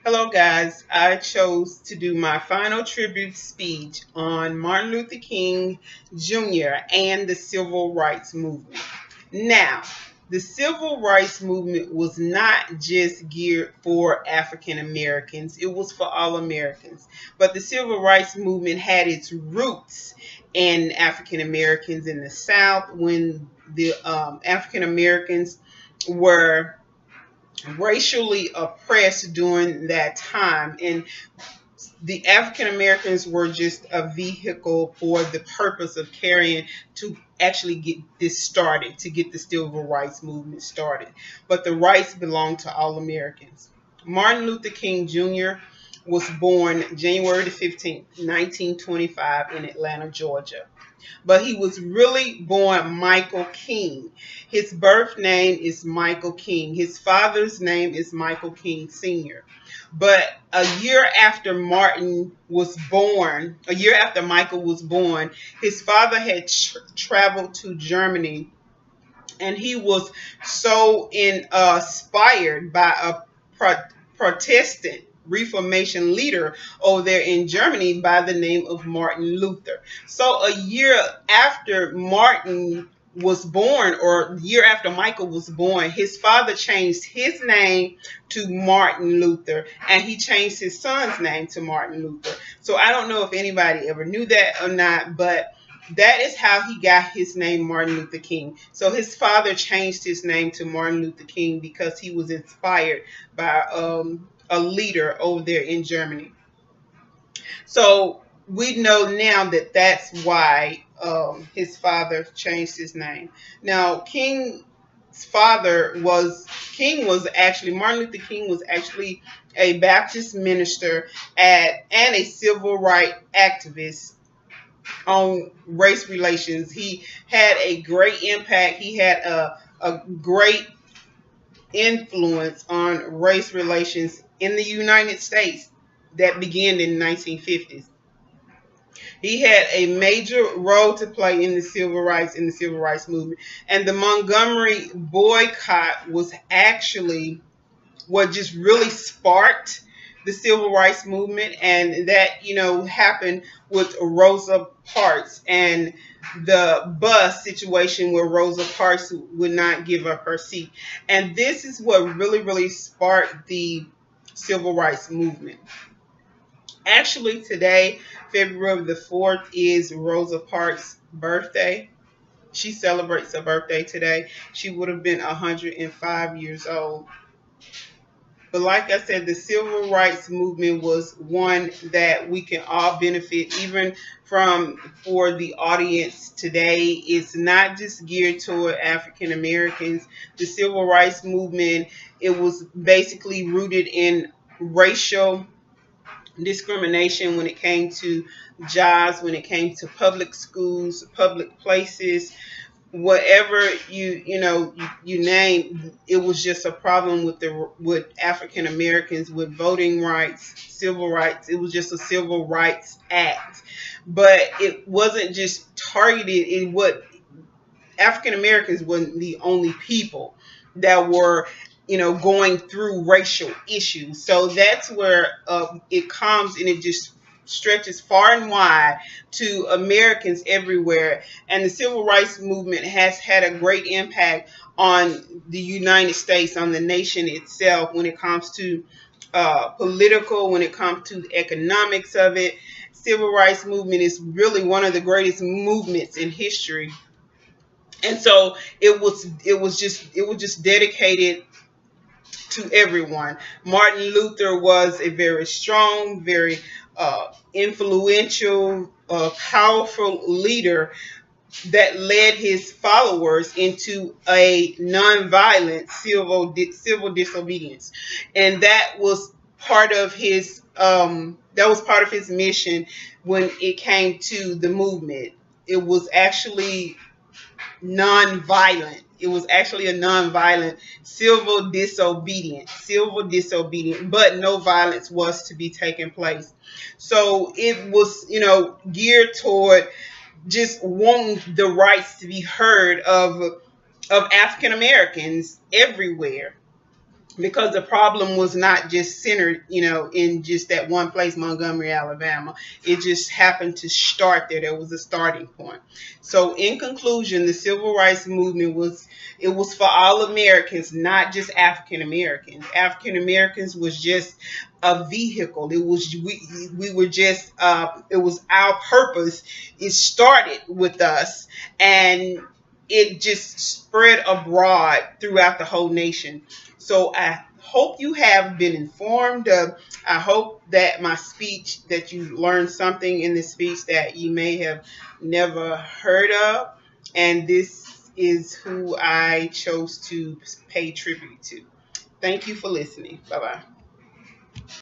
Hello, guys. I chose to do my final tribute speech on Martin Luther King Jr. and the Civil Rights Movement. Now, the Civil Rights Movement was not just geared for African Americans, it was for all Americans. But the Civil Rights Movement had its roots in African Americans in the South when the African Americans were racially oppressed during that time, and the African Americans were just a vehicle for the purpose of carrying to actually get this started, to get the civil rights movement started. But the rights belong to all Americans. Martin Luther King Jr. was born January the 15th, 1925 in Atlanta, Georgia, but he was really born Michael King. His birth name is Michael King. His father's name is Michael King Sr. But a year after Michael was born, his father had traveled to Germany, and he was so inspired by a Protestant Reformation leader over there in Germany by the name of Martin Luther. So a year after Martin was born, or a year after Michael was born, his father changed his name to Martin Luther, and he changed his son's name to Martin Luther. So I don't know if anybody ever knew that or not, but that is how he got his name, Martin Luther King. So his father changed his name to Martin Luther King because he was inspired by a leader over there in Germany. So we know now that that's why his father changed his name. Now, King was actually Martin Luther King was actually a Baptist minister and a civil rights activist on race relations. He had a great impact. He had a great influence on race relations in the United States that began in the 1950s. He had a major role to play in the civil rights movement. And the Montgomery boycott was actually what just really sparked the civil rights movement, and that happened with Rosa Parks and the bus situation where Rosa Parks would not give up her seat. And this is what really sparked the civil rights movement. Actually, today, February the 4th, is Rosa Parks' birthday. She celebrates her birthday today. She would have been 105 years old. But like I said, the civil rights movement was one that we can all benefit, even from. For the audience today, it's not just geared toward African Americans. The civil rights movement, it was basically rooted in racial discrimination when it came to jobs, when it came to public schools, public places, whatever you name. It was just a problem with African Americans, with voting rights, civil rights. It was just a civil rights act, but it wasn't just targeted in what African Americans wasn't the only people that were going through racial issues. So that's where it comes, and it just stretches far and wide to Americans everywhere. And the civil rights movement has had a great impact on the United States, on the nation itself, when it comes to political, when it comes to the economics of it. Civil rights movement is really one of the greatest movements in history. And so it was just dedicated to everyone. Martin Luther was a very strong, very influential, powerful leader that led his followers into a nonviolent civil disobedience, and that was part of his mission when it came to the movement. It was actually non-violent. It was actually a non-violent civil disobedience, but no violence was to be taking place. So it was, geared toward just wanting the rights to be heard of African Americans everywhere. because the problem was not just centered, in just that one place, Montgomery, Alabama. It just happened to start there. There was a starting point. So, in conclusion, the civil rights movement was for all Americans, not just African Americans. African Americans was just a vehicle. We were just it was our purpose. It started with us, and it just spread abroad throughout the whole nation. So I hope you have been informed. I hope that my speech, that you learned something in this speech that you may have never heard of. And this is who I chose to pay tribute to. Thank you for listening. Bye bye.